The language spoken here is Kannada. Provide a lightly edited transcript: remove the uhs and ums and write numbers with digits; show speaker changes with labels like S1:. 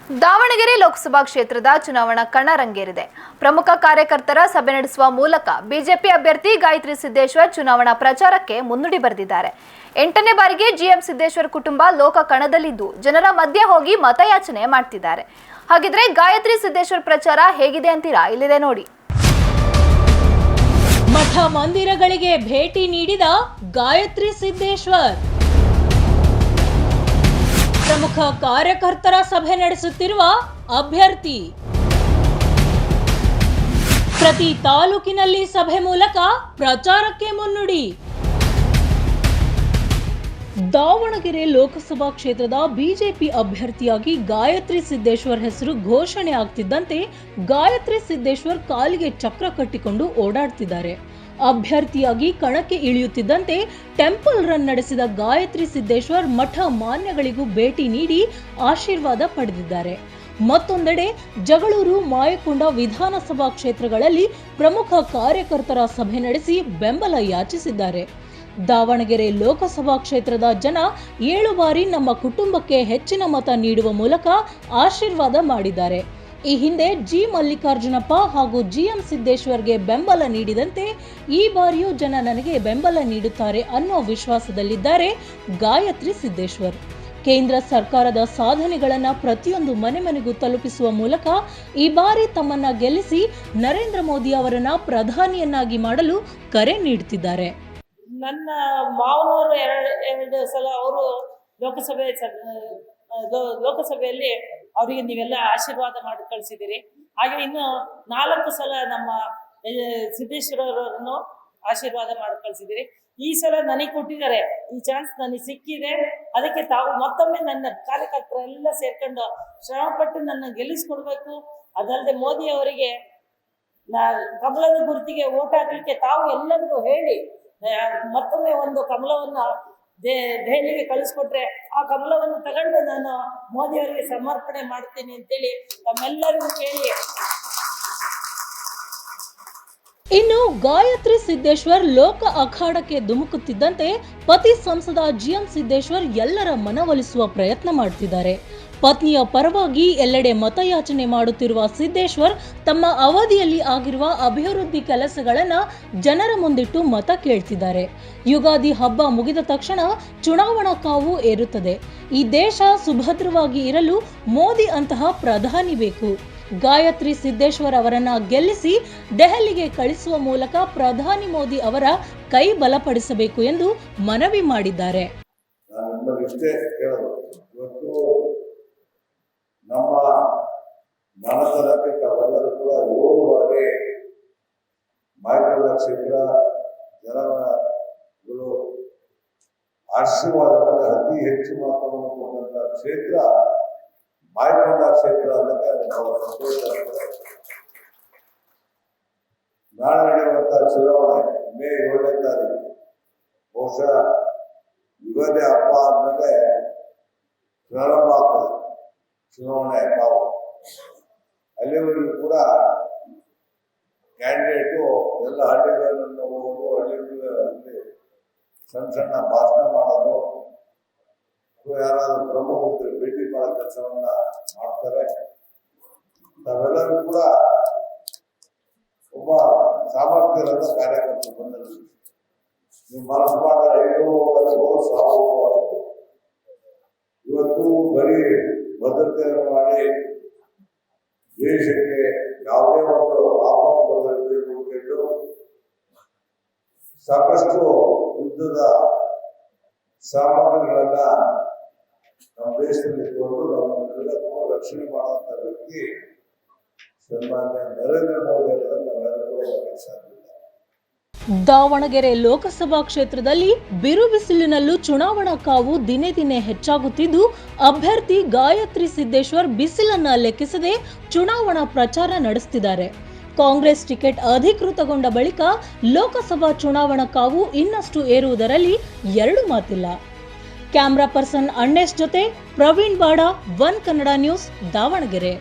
S1: ದಾವಣಗೆರೆ ಲೋಕಸಭಾ ಕ್ಷೇತ್ರದ ಚುನಾವಣಾ ಕಣ ರಂಗೇರಿದೆ. ಪ್ರಮುಖ ಕಾರ್ಯಕರ್ತರ ಸಭೆ ನಡೆಸುವ ಮೂಲಕ ಬಿಜೆಪಿ ಅಭ್ಯರ್ಥಿ ಗಾಯತ್ರಿ ಸಿದ್ದೇಶ್ವರ್ ಚುನಾವಣಾ ಪ್ರಚಾರಕ್ಕೆ ಮುನ್ನುಡಿ ಬರೆದಿದ್ದಾರೆ. 8ನೇ ಬಾರಿಗೆ ಜಿಎಂ ಸಿದ್ದೇಶ್ವರ್ ಕುಟುಂಬ ಲೋಕ ಕಣದಲ್ಲಿದ್ದು ಜನರ ಮಧ್ಯೆ ಹೋಗಿ ಮತಯಾಚನೆ ಮಾಡ್ತಿದ್ದಾರೆ. ಹಾಗಿದ್ರೆ ಗಾಯತ್ರಿ ಸಿದ್ದೇಶ್ವರ್ ಪ್ರಚಾರ ಹೇಗಿದೆ ಅಂತೀರಾ? ಇಲ್ಲಿದೆ ನೋಡಿ.
S2: ಮಠ ಮಂದಿರಗಳಿಗೆ ಭೇಟಿ ನೀಡಿದ ಗಾಯತ್ರಿ ಸಿದ್ದೇಶ್ವರ್, ಪ್ರಮುಖ ಕಾರ್ಯಕರ್ತರ ಸಭೆ ನಡೆಸುತ್ತಿರುವ ಅಭ್ಯರ್ಥಿ, ಪ್ರತಿ ತಾಲೂಕಿನಲ್ಲಿ ಸಭೆ ಮೂಲಕ ಪ್ರಚಾರಕ್ಕೆ ಮುನ್ನುಡಿ. ದಾವಣಗೆರೆ ಲೋಕಸಭಾ ಕ್ಷೇತ್ರದ ಬಿಜೆಪಿ ಅಭ್ಯರ್ಥಿಯಾಗಿ ಗಾಯತ್ರಿ ಸಿದ್ದೇಶ್ವರ್ ಹೆಸರು ಘೋಷಣೆ ಆಗ್ತಿದ್ದಂತೆ ಗಾಯತ್ರಿ ಸಿದ್ದೇಶ್ವರ್ ಕಾಲಿಗೆ ಚಕ್ರ ಕಟ್ಟಿಕೊಂಡು ಓಡಾಡ್ತಿದ್ದಾರೆ. ಅಭ್ಯರ್ಥಿಯಾಗಿ ಕಣಕ್ಕೆ ಇಳಿಯುತ್ತಿದ್ದಂತೆ ಟೆಂಪಲ್ ರನ್ ನಡೆಸಿದ ಗಾಯತ್ರಿ ಸಿದ್ದೇಶ್ವರ್ ಮಠ ಮಾನ್ಯಗಳಿಗೂ ಭೇಟಿ ನೀಡಿ ಆಶೀರ್ವಾದ ಪಡೆದಿದ್ದಾರೆ. ಮತ್ತೊಂದೆಡೆ ಜಗಳೂರು, ಮಾಯಕೊಂಡ ವಿಧಾನಸಭಾ ಕ್ಷೇತ್ರಗಳಲ್ಲಿ ಪ್ರಮುಖ ಕಾರ್ಯಕರ್ತರ ಸಭೆ ನಡೆಸಿ ಬೆಂಬಲ ಯಾಚಿಸಿದ್ದಾರೆ. ದಾವಣಗೆರೆ ಲೋಕಸಭಾ ಕ್ಷೇತ್ರದ ಜನ 7 ಬಾರಿ ನಮ್ಮ ಕುಟುಂಬಕ್ಕೆ ಹೆಚ್ಚಿನ ಮತ ನೀಡುವ ಮೂಲಕ ಆಶೀರ್ವಾದ ಮಾಡಿದ್ದಾರೆ. ಈ ಹಿಂದೆ ಜಿ ಮಲ್ಲಿಕಾರ್ಜುನಪ್ಪ ಹಾಗೂ ಜಿಎಂ ಸಿದ್ದೇಶ್ವರ್ಗೆ ಬೆಂಬಲ ನೀಡಿದಂತೆ ಈ ಬಾರಿಯೂ ಜನ ನನಗೆ ಬೆಂಬಲ ನೀಡುತ್ತಾರೆ ಅನ್ನೋ ವಿಶ್ವಾಸದಲ್ಲಿದ್ದಾರೆ ಗಾಯತ್ರಿ ಸಿದ್ದೇಶ್ವರ್. ಕೇಂದ್ರ ಸರ್ಕಾರದ ಸಾಧನೆಗಳನ್ನ ಪ್ರತಿಯೊಂದು ಮನೆಗೂ ತಲುಪಿಸುವ ಮೂಲಕ ಈ ಬಾರಿ ತಮ್ಮನ್ನ ಗೆಲ್ಲಿಸಿ ನರೇಂದ್ರ ಮೋದಿ ಅವರನ್ನ ಪ್ರಧಾನಿಯನ್ನಾಗಿ ಮಾಡಲು ಕರೆ ನೀಡುತ್ತಿದ್ದಾರೆ.
S3: ನನ್ನ ಮಾವನವರು ಎರಡು ಸಲ ಅವರು ಲೋಕಸಭೆಯಲ್ಲಿ ಅವರಿಗೆ ನೀವೆಲ್ಲ ಆಶೀರ್ವಾದ ಮಾಡಿ ಕಳಿಸಿದ್ದೀರಿ. ಹಾಗೆ ಇನ್ನು 4 ಸಲ ನಮ್ಮ ಸಿದ್ದೇಶ್ವರರನ್ನು ಆಶೀರ್ವಾದ ಮಾಡಿ ಕಳಿಸಿದ್ದೀರಿ. ಈ ಸಲ ನನಗೆ ಕೊಟ್ಟಿದ್ದಾರೆ, ಈ ಚಾನ್ಸ್ ನನಗೆ ಸಿಕ್ಕಿದೆ. ಅದಕ್ಕೆ ತಾವು ಮತ್ತೊಮ್ಮೆ ನನ್ನ ಕಾರ್ಯಕರ್ತರೆಲ್ಲ ಸೇರ್ಕೊಂಡು ಶ್ರಮಪಟ್ಟು ನನ್ನ ಗೆಲ್ಲಿಸ್ಕೊಡ್ಬೇಕು. ಅದಲ್ಲದೆ ಮೋದಿ ಅವರಿಗೆ ಕಮಲದ ಗುರುತಿಗೆ ಓಟ್ ಹಾಕ್ಲಿಕ್ಕೆ ತಾವು ಎಲ್ಲರಿಗೂ ಹೇಳಿ ಮತ್ತೊಮ್ಮೆ ಒಂದು ಕಮಲವನ್ನು ದೆಹಲಿಗೆ ಕಳಿಸ್ಕೊಟ್ರೆ ಆ ಕಮಲವನ್ನು ತಗೊಂಡು ನಾನು ಮೋದಿ ಅವರಿಗೆ ಸಮರ್ಪಣೆ ಮಾಡ್ತೀನಿ ಅಂತೇಳಿ ತಮ್ಮೆಲ್ಲರಿಗೂ ಕೇಳಿ.
S2: ಇನ್ನು ಗಾಯತ್ರಿ ಸಿದ್ದೇಶ್ವರ್ ಲೋಕ ಅಖಾಡಕ್ಕೆ ಧುಮುಕುತ್ತಿದ್ದಂತೆ ಪತಿ ಸಂಸದ ಜಿಎಂ ಸಿದ್ದೇಶ್ವರ್ ಎಲ್ಲರ ಮನವೊಲಿಸುವ ಪ್ರಯತ್ನ ಮಾಡ್ತಿದ್ದಾರೆ. ಪತ್ನಿಯ ಪರವಾಗಿ ಎಲ್ಲೆಡೆ ಮತಯಾಚನೆ ಮಾಡುತ್ತಿರುವ ಸಿದ್ದೇಶ್ವರ್ ತಮ್ಮ ಅವಧಿಯಲ್ಲಿ ಆಗಿರುವ ಅಭಿವೃದ್ಧಿ ಕೆಲಸಗಳನ್ನ ಜನರ ಮುಂದಿಟ್ಟು ಮತ ಕೇಳ್ತಿದ್ದಾರೆ. ಯುಗಾದಿ ಹಬ್ಬ ಮುಗಿದ ತಕ್ಷಣ ಚುನಾವಣಾ ಕಾವು ಏರುತ್ತದೆ. ಈ ದೇಶ ಸುಭದ್ರವಾಗಿ ಇರಲು ಮೋದಿ ಅಂತಹ ಪ್ರಧಾನಿ ಬೇಕು. ಗಾಯತ್ರಿ ಸಿದ್ದೇಶ್ವರ್ ಅವರನ್ನ ಗೆಲ್ಲಿಸಿ ದೆಹಲಿಗೆ ಕಳಿಸುವ ಮೂಲಕ ಪ್ರಧಾನಿ ಮೋದಿ ಅವರ ಕೈ ಬಲಪಡಿಸಬೇಕು ಎಂದು ಮನವಿ ಮಾಡಿದ್ದಾರೆ.
S4: ನಮ್ಮ ಮನತನಕ್ಕೆ ತಾವೆಲ್ಲರೂ ಕೂಡ 7 ಬಾರಿ ಮಾಯಕೊಂಡ ಕ್ಷೇತ್ರ ಜನಗಳು ಆಶೀರ್ವಾದ ಮೇಲೆ ಅತಿ ಹೆಚ್ಚು ಮಹತ್ವವನ್ನು ಕೊಟ್ಟಂತ ಕ್ಷೇತ್ರ ಮಾಯಕೊಂಡ ಕ್ಷೇತ್ರ ಅನ್ನೋಕ್ಕೆ ನಾಳೆ ನಡೆಯುವಂತಹ ಚುನಾವಣೆ ಮೇ 7ನೇ ತಾರೀಕು, ಬಹುಶಃ ಯುಗಾದಿ ಹಬ್ಬ ಆದ್ಮೇಲೆ ಪ್ರಾರಂಭ ಆಗ್ತದೆ ಚುನಾವಣೆ ಕಾವು. ಅಲ್ಲಿವರೆಗೂ ಕೂಡ ಕ್ಯಾಂಡಿಡೇಟು ಎಲ್ಲ ಹಳ್ಳಿಗಳನ್ನು ಹೋಗೋದು, ಹಳ್ಳಿಗಳಲ್ಲಿ ಸಣ್ಣ ಭಾಷಣ ಮಾಡೋದು, ಯಾರಾದ್ರೂ ಪ್ರಮುಖರು ಭೇಟಿ ಮಾಡೋ ಕೆಲಸವನ್ನ ಮಾಡ್ತಾರೆ. ನಾವೆಲ್ಲರೂ ಕೂಡ ಒಬ್ಬ ಸಾಮರ್ಥ್ಯದ ಕಾರ್ಯಕರ್ತರು ಬಂದರು. ನೀವು ಮನಸ್ಸು ಮಾಡಿದ್ರೆ 5 ಸಾವು ಇವತ್ತು ಬರೀ ಭದ್ರತೆಯನ್ನು ಮಾಡಿ ದೇಶಕ್ಕೆ ಯಾವುದೇ ಒಂದು ಆಪತ್ತು ಬರದಂತೆ ನೋಡಿಕೊಂಡು ಸಾಕಷ್ಟು ಯುದ್ಧದ ಸಾಮಗ್ರಿಗಳನ್ನ ನಮ್ಮ ದೇಶದಲ್ಲಿ ಇಟ್ಕೊಂಡು ನಮ್ಮನ್ನೆಲ್ಲಕ್ಕೂ ರಕ್ಷಣೆ ಮಾಡುವಂತ ವ್ಯಕ್ತಿ ಸನ್ಮಾನ್ಯ ನರೇಂದ್ರ ಮೋದಿ ಅವರನ್ನು ನಾವೆಲ್ಲರೂ ಕೂಡ ಸಾಧ್ಯ.
S2: ದಾವಣಗೆರೆ ಲೋಕಸಭಾ ಕ್ಷೇತ್ರದಲ್ಲಿ ಬಿರು ಬಿಸಿಲಿನಲ್ಲೂ ಚುನಾವಣಾ ಕಾವು ದಿನೇ ದಿನೇ ಹೆಚ್ಚಾಗುತ್ತಿದ್ದು ಅಭ್ಯರ್ಥಿ ಗಾಯತ್ರಿ ಸಿದ್ದೇಶ್ವರ್ ಬಿಸಿಲನ್ನ ಲೆಕ್ಕಿಸದೆ ಚುನಾವಣಾ ಪ್ರಚಾರ ನಡೆಸುತ್ತಿದ್ದಾರೆ. ಕಾಂಗ್ರೆಸ್ ಟಿಕೆಟ್ ಅಧಿಕೃತಗೊಂಡ ಬಳಿಕ ಲೋಕಸಭಾ ಚುನಾವಣಾ ಕಾವು ಇನ್ನಷ್ಟು ಏರುವುದರಲ್ಲಿ 2 ಮಾತಿಲ್ಲ. ಕ್ಯಾಮರಾ ಪರ್ಸನ್ ಅಣ್ಣೇಶ್ ಜೊತೆ ಪ್ರವೀಣ್ ಬಾಡ, ಒನ್ ಕನ್ನಡ ನ್ಯೂಸ್, ದಾವಣಗೆರೆ.